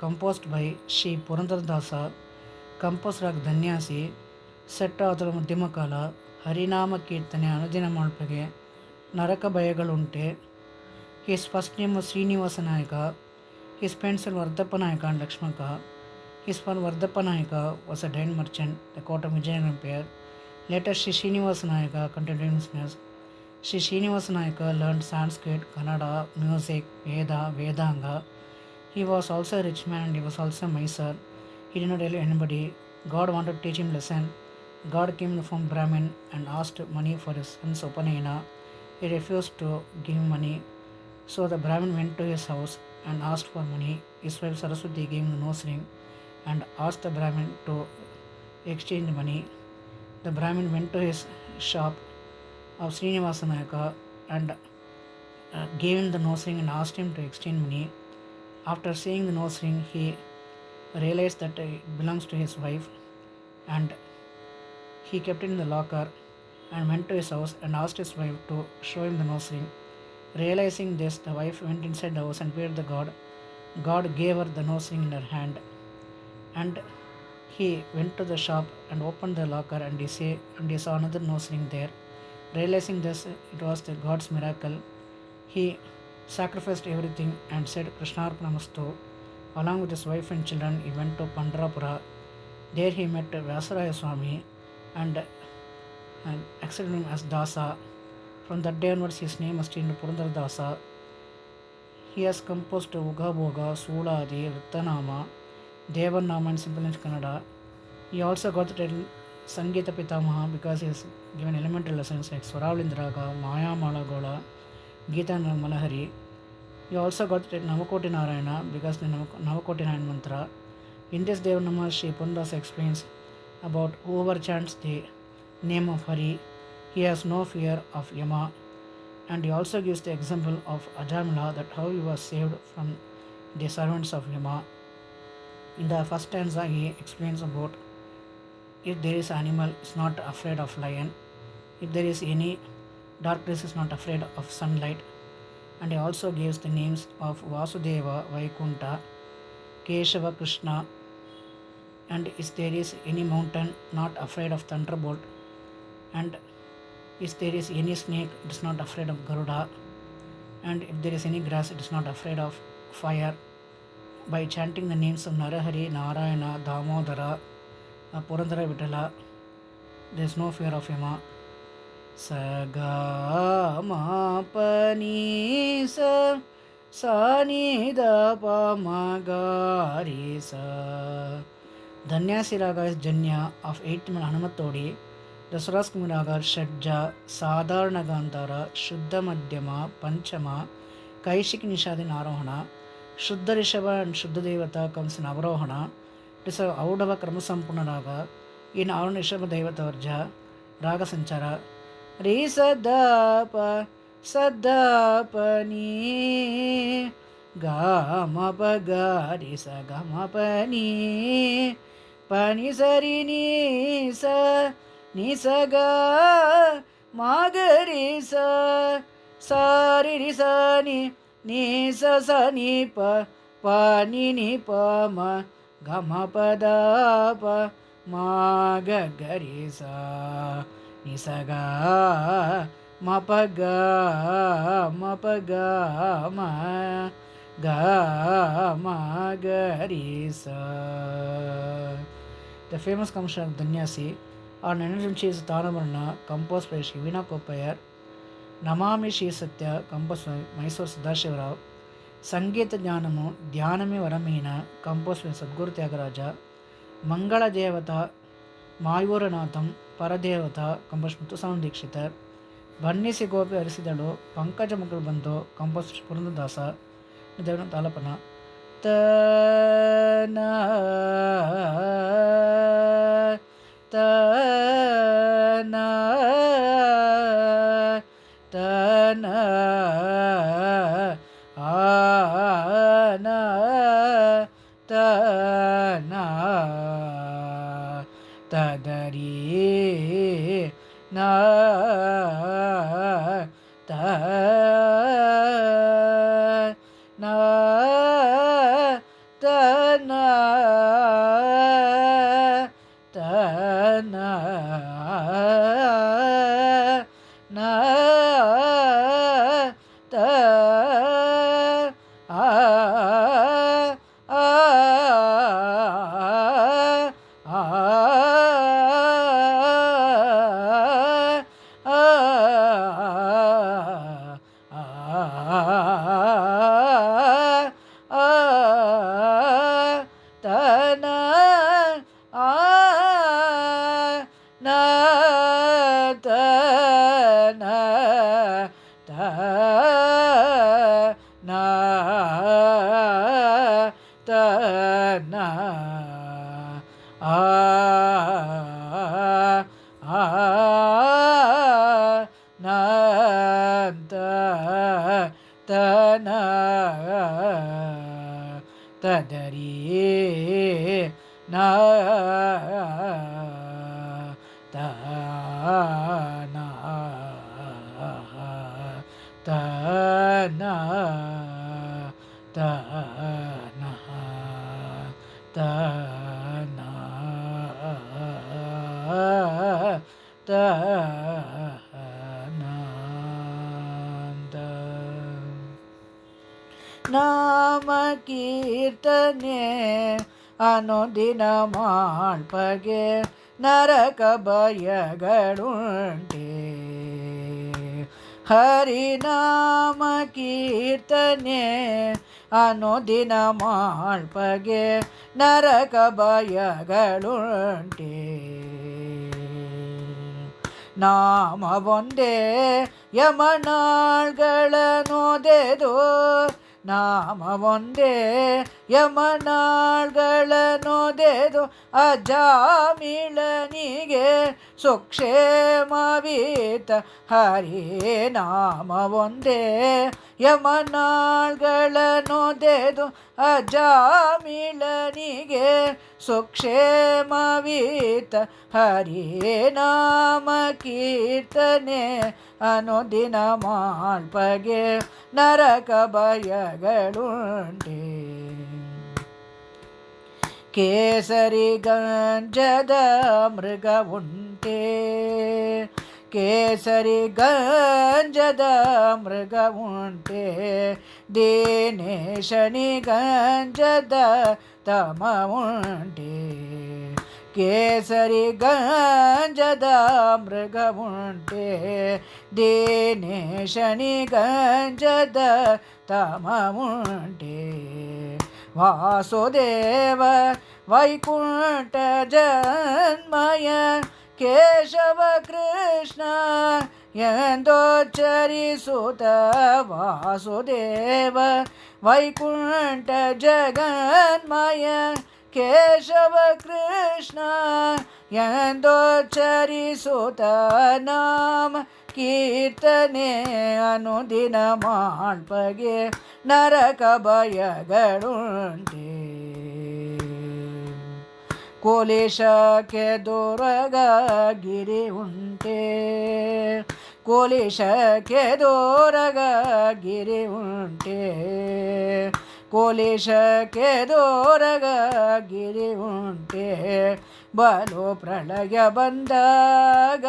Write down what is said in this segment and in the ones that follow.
composed by Shri Purandaradasa, composed ಆಗಿ Dhanyasi, set ಆತನ ಮಧ್ಯಮಕಾಲ, ಹರಿನಾಮ ಕೀರ್ತನೆ ಅನುದಿನ ಮಾಡ್ಪಗೆ, ನರಕ ಭಯಗಳುಂಟೆ. His first name was Srinivasa Nayaka, his ಪೆನ್ಸಲ್ Vardappa Nayaka and Lakshmaka. His son Vardappa Nayaka was a diamond merchant, the court of Vijayanagara Empire. Later, Sri Srinivasa Nayaka continued his business. Sri Srinivasa Nayaka learned Sanskrit, Kannada, music, Vedanga. He was also a rich man and he was also a miser. He did not tell anybody. God wanted to teach him lesson. God came in the form of Brahmin and asked money for his son's Upanayana. He refused to give him money. So the Brahmin went to his house and asked for money. His wife Saraswati gave him the nose ring and asked the Brahmin to exchange money. The Brahmin went to his shop of Srinivasa Nayaka and gave him the nose ring and asked him to exchange money. After seeing the nose ring, he realized that it belongs to his wife and he kept it in the locker and went to his house and asked his wife to show him the nose ring. Realizing this, the wife went inside the house and prayed to God. God gave her the nose ring in her hand. And he went to the shop and opened the locker and he saw another nose ring there. Realizing this, it was the God's miracle. He sacrificed everything and said Krishnarpanamastu. Along with his wife and children, he went to Pandrapura. There he met Vyasaraya Swami and accepted him as Dasa. From that day onwards, his name was changed to Purandaradasa. He has composed Uga Boga, Suladi, Rittanama, Devanama and Simple in Kannada. He also got the title Sangeeta Pitamaha because he has given elementary lessons like Swaralindraga, Maya Malagola, Geeta and Malahari. He also got the title Navakoti Narayana because the Navakoti Narayana mantra. In this Devanama, Sri Purandasa explains about whoever chants the name of Hari, he has no fear of Yama. And he also gives the example of Ajamila, that how he was saved from the servants of Yama. In the first stanza, he explains about if there is animal, is not afraid of lion. If there is any darkness, is not afraid of sunlight. And he also gives the names of Vasudeva, Vaikunta, Keshava, Krishna. And if there is any mountain, not afraid of thunderbolt. And if there is any snake, it is not afraid of Garuda. And if there is any grass, it is not afraid of fire. By chanting the names of Narahari, Narayana, Damodara, Purandara Vitala, there is no fear of Yama. Saga ma pani sa sa ni da pa ma ga ri sa. Dhanyasi Raga is Janya of 8th man Hanumatodi. The Suraskumi Raga Shadja, Sadharana Gandhara, Shuddha Madhyama, Panchama, Kaishiki Nishadi Narohana. Shuddha Rishabha and Shuddha Devata comes in Avarohana. It is a Audava Kramasampurna Raga. In Arun Rishabha Devata Varja, Raga Sanchara. Re Sadapa, Sadapa Ni, Gama Pagari Sa Gama Pani, Pani Sari Ni Sa. Nisaga Magarisa Sari Risani Nisa Sani Pa Pani Ni Pa Ma Gama Pada Pa Magagarisa Nisaga Mapaga Mapaga Ma Gama Garisa. The famous composition of Dhanyasi or Energy is Tanavarna, composed by Shivina Kopayar. Namami Shri Satya, composed by Mysore Sadashivarao. Sangeeta Jnanamu, Dhyaname Varamina, composed by Sadguru Tyagaraja. Mangala Devata, Mayuranatham, Paradevata, composed by Muthuswami Dikshitar. Bannisi Gopi Arisidalo, Pankaja Mukul Bando, composed by Purandadasa. Devana Talapana. Tana Tana Tana Ana Tana Tadari Na Ta Na Ta ತನ ನ ತ ಆ ಆ ತನ ಆ ನ ತನ ತ ನ ತನ ಆ ಆ ನಂತ ತನ ತದರಿ ನ ತನ ತನ ತನ ತನ ತನಂದ ನಾಮ ಕೀರ್ತನೆ ಅನುದಿನ ಮಾಡ್ಪಗೆ ನರಕ ಭಯಗಳುಂಟೆ ಹರಿನಾಮ ಕೀರ್ತನೆ ಅನುದಿನ ಮಾಡ್ಪಗೆ ನರಕ ಭಯಗಳುಂಟೆ ನಾಮ ಒಂದೇ ಯಮನಾಳ್ಗಳ ನೋದೆದು ನಾಮ ಒಂದೇ ಯಮನಾಳ್ಗಳ ನೋದೆದು ಅಜಾಮಿಳನಿಗೆ ಸುಕ್ಷೇಮವೀತ ಹರಿ ನಾಮ ಒಂದೇ ಯಮನಾಳ್ಗಳ ನೋದೆದು ಅಜಾಮಿಳನಿಗೆ ಸುಕ್ಷೇಮವೀತ ಹರಿ ನಾಮ ಕೀರ್ತನೆ ಅನುದಿನ ಮಾಡ್ಪಗೆ ನರಕ ಭಯಗಳುಂಟೆ ಕೇಸರಿ ಗಂಜದ ಮೃಗ ಉಂಟೆ ಕೇಸರಿ ಗಂಜದ ಮೃಗ ಉಂಟೆ ದಿನೇಶನಿ ಗಂಜದ ತಮ ಉಂಟೆ ಕೇಸರಿ ಗಂಜದ ಮೃಗ ಉಂಟೆ ದಿನೇಶನಿ ಗಂಜದ ತಮ ಉಂಟೆ ವಾಸುದೇವ ವೈಕುಂಠ ಜನ್ಮಯ ಕೇಶವ ಕೃಷ್ಣ ಎಂದೋಚ್ಚರಿಸುತ್ತ ವಾಸುದೇವ ವೈಕುಂಠ ಜಗನ್ಮಯ ಕೇಶವ ಕೃಷ್ಣ ಎಂದೋಚ್ಚರಿಸುತ್ತ ನಾಮ ಕೀರ್ತನೆ ಅನುದಿನ ಮಾಡ್ಪಗೆ ನರಕ ಭಯಗಳುಂಟೆ ಕೋಲಿಶಕ್ಕೆ ದೊರಗ ಗಿರಿ ಉಂಟೆ ಕೋಲಿಶಕ್ಕೆ ದೊರಗ ಗಿರಿ ಉಂಟೆ ಕೋಲಿಶಕ್ಕೆ ದೊರಗ ಗಿರಿ ಉಂಟೆ ಬಲು ಪ್ರಳಯ ಬಂದಾಗ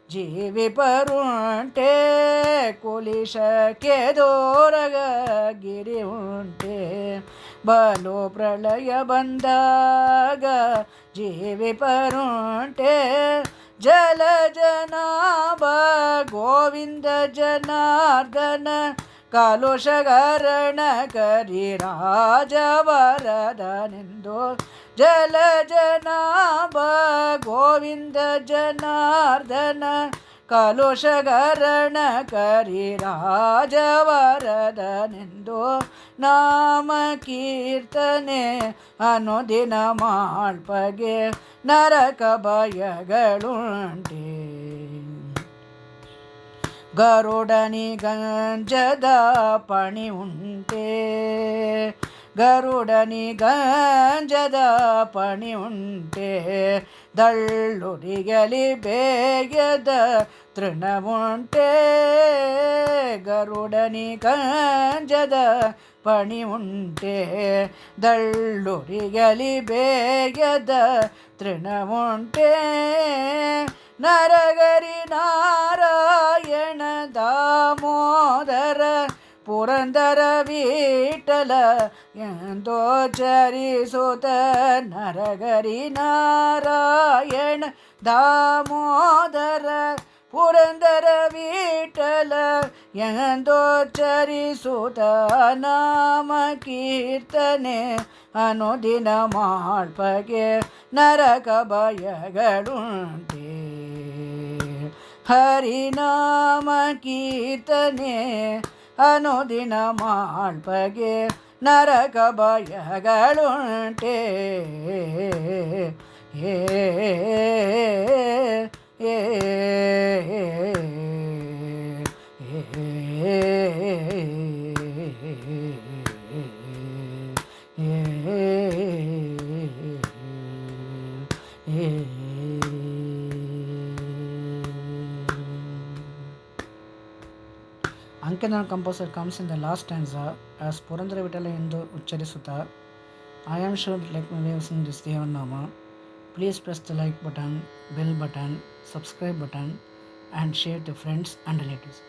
ಜೀವಿ ಪರುಂಟೆ ಕೋಲಿಶಕ್ಕೆ ದೊರಗ ಗಿರಿ ಉಂಟೆ ಬಲು ಪ್ರಳಯ ಬಂದಾಗ ಜೀವಿ ಪರುಂಟೆ ಜಲ ಜನಾಭ ಗೋವಿಂದ ಜನಾರ್ದನ ಕಲುಷಗರಣ ಕರಿ ರಾಜವರದನೆಂದು ಜಲ ಜನಾಭ ಗೋವಿಂದ ಜನಾರ್ದನ ಕಲುಷಗರಣ ಕರಿ ರಾಜವರದನೆಂದು ನಾಮ ಕೀರ್ತನೆ ಅನುದಿನ ಮಾಡ್ಪಗೆ ನರಕ ಭಯಗಳುಂಟೆ ಗರುಡನಿ ಗಂಜದ ಪಣಿ ಉಂಟೆ ಗರುಡನಿ ಗಂಜದ ಪಣಿ ಉಂಟೆ ದಳ್ಳುರಿಗಲಿ ಬೇಗದ ತೃಣವುಂಟೆ ಗರುಡನಿ ಗಂಜದ ಪಣಿ ಉಂಟೆ ದಳ್ಳುರಿಗಲಿ ಬೇಗದ ತೃಣವುಂಟೆ ನರಗರಿ ನಾರಾಯಣ ದಾಮೋದರ ಪುರಂದರ ವಿಠಲ ಎಂದೋ ಚರಿಸುತ್ತ ನರಗರಿ ನಾರಾಯಣ ದಾಮೋದರ ಪುರಂದರ ವಿಠಲ ಎಂದೋ ಚರಿಸುತ್ತ ನಾಮ ಕೀರ್ತನೆ ಅನುದಿನ ಮಾಡ್ಪಗೆ ನರಕ ಭಯಗಳುಂಟೆ ಹರಿನಾಮ ಕೀರ್ತನೆ ಅನುದಿನ ಮಾಡ್ಪಗೆ ನರಕ ಭಯಗಳುಂಟೆ ಏ ಏ Ankenan composer comes in the last stanza as Purandara Vitala ಎಂದು ಉಚ್ಚರಿಸುತ್ತಾ I am sure like my way of singing this Devanama. Please press the like button, bell button, subscribe button and share to friends and relatives.